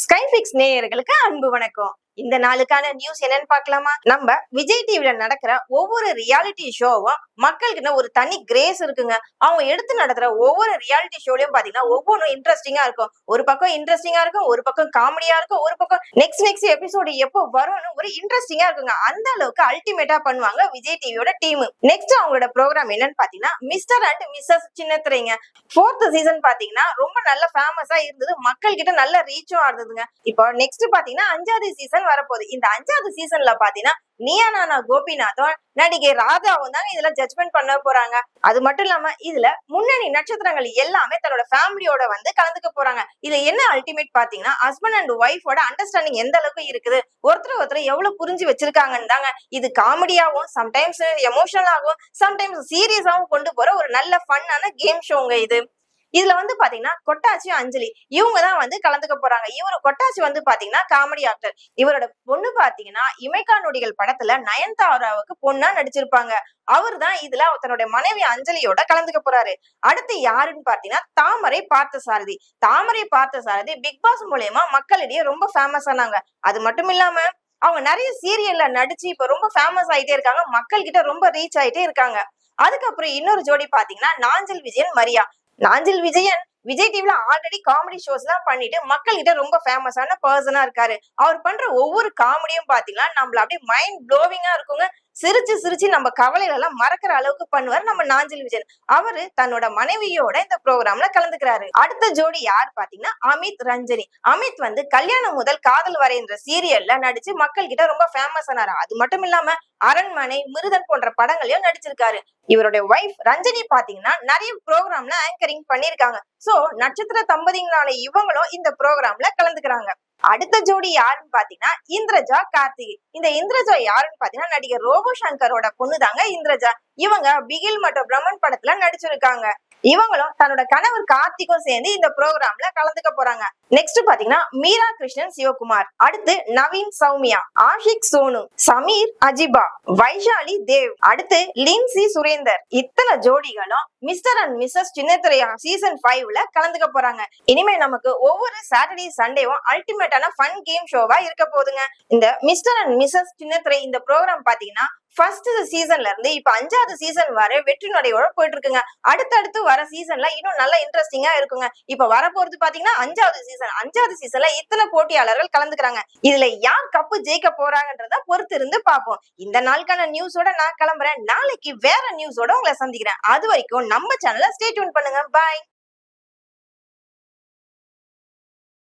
ஸ்கைபிக்ஸ் நேயர்களுக்கு அன்பு வணக்கம். இந்த நாளுக்கான நியூஸ் என்னன்னு பார்க்கலாமா? நம்ம விஜய் டிவில நடக்கிற ஒவ்வொரு ரியாலிட்டி ஷோவும் மக்களுக்கு ஒரு தனி கிரேஸ் இருக்குங்க. அவங்க எடுத்து நடத்துற ஒவ்வொரு ரியாலிட்டி ஷோலயும் பாத்தீங்கன்னா ஒவ்வொன்றும் இன்ட்ரெஸ்டிங்கா இருக்கும். ஒரு பக்கம் இன்ட்ரெஸ்டிங்கா இருக்கும், ஒரு பக்கம் காமெடியா இருக்கும், ஒரு பக்கம் நெக்ஸ்ட் எபிசோடு எப்போ வரும்னு ஒரு இன்ட்ரெஸ்டிங்கா இருக்குங்க. அந்த அளவுக்கு அல்டிமேட்டா பண்ணுவாங்க விஜய் டிவியோட டீம். நெக்ஸ்ட் அவங்களோட ப்ரோக்ராம் என்னன்னு பாத்தீங்கன்னா மிஸ்டர் அண்ட் மிஸ்ஸஸ் சின்னத்திரைங்க. 4th சீசன் பாத்தீங்கன்னா ரொம்ப நல்ல ஃபேமஸா இருந்தது, மக்கள் கிட்ட நல்ல ரீச்சும் ஆடுதுங்க. இப்போ நெக்ஸ்ட் பாத்தீங்கன்னா 5வது சீசன் வரப்போகுது. இந்த 5வது சீசன்ல பாத்தீங்கன்னா நீயா நானா கோபிநாத்தும் நடிகை ராதாவும் தாங்க இதுல ஜட்ஜ்மெண்ட் பண்ண போறாங்க. அது மட்டும் இல்லாம இதுல முன்னணி நட்சத்திரங்கள் எல்லாமே தன்னோட ஃபேமிலியோட வந்து கலந்துக்க போறாங்க. இதுல என்ன அல்டிமேட் பாத்தீங்கன்னா ஹஸ்பண்ட் அண்ட் ஒய்ஃபோட அண்டர்ஸ்டாண்டிங் எந்த அளவுக்கு இருக்குது, ஒருத்தர் எவ்வளவு புரிஞ்சு வச்சிருக்காங்கன்னு தாங்க. இது காமெடியாவும் சம்டைம்ஸ் எமோஷனலாகவும் சம்டைம்ஸ் சீரியஸாவும் கொண்டு போற ஒரு நல்ல ஃபன்னான கேம் ஷோங்க இது. இதுல வந்து பாத்தீங்கன்னா கொட்டாச்சி அஞ்சலி இவங்க தான் வந்து கலந்துக்க போறாங்க. இவரு கொட்டாச்சி வந்து பாத்தீங்கன்னா காமெடி ஆக்டர். இவரோட பொண்ணு பாத்தீங்கன்னா இமைக்கா நொடிகள் படத்துல நயன்தாராவுக்கு பொண்ணா நடிச்சிருப்பாங்க. அவர் தான் இதுல தன்னுடைய மனைவி அஞ்சலியோட கலந்துக்க போறாரு. அடுத்து யாருன்னு பாத்தீங்கன்னா தாமரை பார்த்தசாரதி. தாமரை பார்த்தசாரதி பிக் பாஸ் மூலயமா மக்களிடையே ரொம்ப ஃபேமஸ் ஆனாங்க. அது மட்டும் இல்லாம அவங்க நிறைய சீரியல்ல நடிச்சு இப்ப ரொம்ப ஃபேமஸ் ஆயிட்டே இருக்காங்க, மக்கள் கிட்ட ரொம்ப ரீச் ஆயிட்டே இருக்காங்க. அதுக்கப்புறம் இன்னொரு ஜோடி பாத்தீங்கன்னா நாஞ்சில் விஜயன் மரியா. நாஞ்சில் விஜயன் விஜய் டிவில ஆல்ரெடி காமெடி ஷோஸ் எல்லாம் பண்ணிட்டு மக்கள் கிட்ட ரொம்ப ஃபேமஸான பர்சனா இருக்காரு. அவர் பண்ற ஒவ்வொரு காமெடியும் பாத்தீங்கன்னா நம்மள அப்படியே மைண்ட் ப்ளோவிங்கா இருக்குங்க. சிரிச்சு சிரிச்சு நம்ம கவலைகள் எல்லாம் மறக்கிற அளவுக்கு பண்ணுவார் நம்ம நாஞ்சில் விஜயன். அவரு தன்னோட மனைவியோட இந்த ப்ரோக்ராம்ல கலந்துக்கிறாரு. அடுத்த ஜோடி யார் பாத்தீங்கன்னா அமித் ரஞ்சனி. அமித் வந்து கல்யாணம் முதல் காதல் வரை என்ற சீரியல்ல நடிச்சு மக்கள் கிட்ட ரொம்ப ஃபேமஸ் ஆனாரு. அது மட்டும் இல்லாம அரண்மனை, மிருதன் போன்ற படங்களையும் நடிச்சிருக்காரு. இவருடைய ஒய்ஃப் ரஞ்சனி பாத்தீங்கன்னா நிறைய ப்ரோக்ராம்ல ஆங்கரிங் பண்ணிருக்காங்க. சோ நட்சத்திர தம்பதிங்களான இவங்களும் இந்த ப்ரோக்ராம்ல கலந்துக்கிறாங்க. அடுத்த ஜோடி யாருன்னு பாத்தீங்கன்னா இந்திரஜா கார்த்திகை. இந்த இந்திரஜா யாருன்னு பாத்தீங்கன்னா நடிகர் ரோபோ சங்கரோட பொண்ணு தாங்க இந்திரஜா. இவங்க பிகில் மற்றும் பிரம்மன் படத்துல நடிச்சிருக்காங்க. இவங்களும் தன்னோட கணவர் கார்த்திக்கும் சேர்ந்து இந்த ப்ரோக்ராம்ல கலந்துக்க போறாங்க. நெக்ஸ்ட் பாத்தீங்கன்னா மீரா கிருஷ்ணன் சிவகுமார், அடுத்து நவீன் சௌமியா, ஆஷிக் சோனு, சமீர் அஜிபா, வைஷாலி தேவ், அடுத்து லின்சி சுரேந்தர். இத்தனை ஜோடிகளும் மிஸ்டர் அண்ட் மிஸ்ஸஸ் சின்னத்திரையா சீசன் 5ல கலந்துக்க போறாங்க. இனிமே நமக்கு ஒவ்வொரு சாட்டர்டே சண்டேவும் அல்டிமேட்டான ஃபன் கேம் ஷோவா இருக்க போதுங்க. இந்த மிஸ்டர் அண்ட் மிஸ்ஸஸ் சின்னத்திரை இந்த ப்ரோக்ராம் பாத்தீங்கன்னா ஃபர்ஸ்ட் சீசன்ல இருந்து இப்ப 5வது சீசன் வரை வெற்றி நடையோட போயிட்டு இருக்குங்க. அடுத்தடுத்து வர சீசன்ல இன்னும் நல்ல இன்ட்ரெஸ்டிங்கா இருக்குங்க. இப்ப வரப்போறது பாத்தீங்கன்னா 5வது சீசன். 5வது சீசன்ல இத்தனை போட்டியாளர்கள் கலந்துக்கிறாங்க. இதுல யார் கப்பு ஜெயிக்க போறாங்கன்றத பொறுத்து இருந்து பார்ப்போம். இந்த நாளுக்கான நியூஸோட நான் கிளம்புறேன். நாளைக்கு வேற நியூஸோட உங்களை சந்திக்கிறேன். அது வரைக்கும் நம்ம சேனலை ஸ்டே டியூன் பண்ணுங்க. பாய்.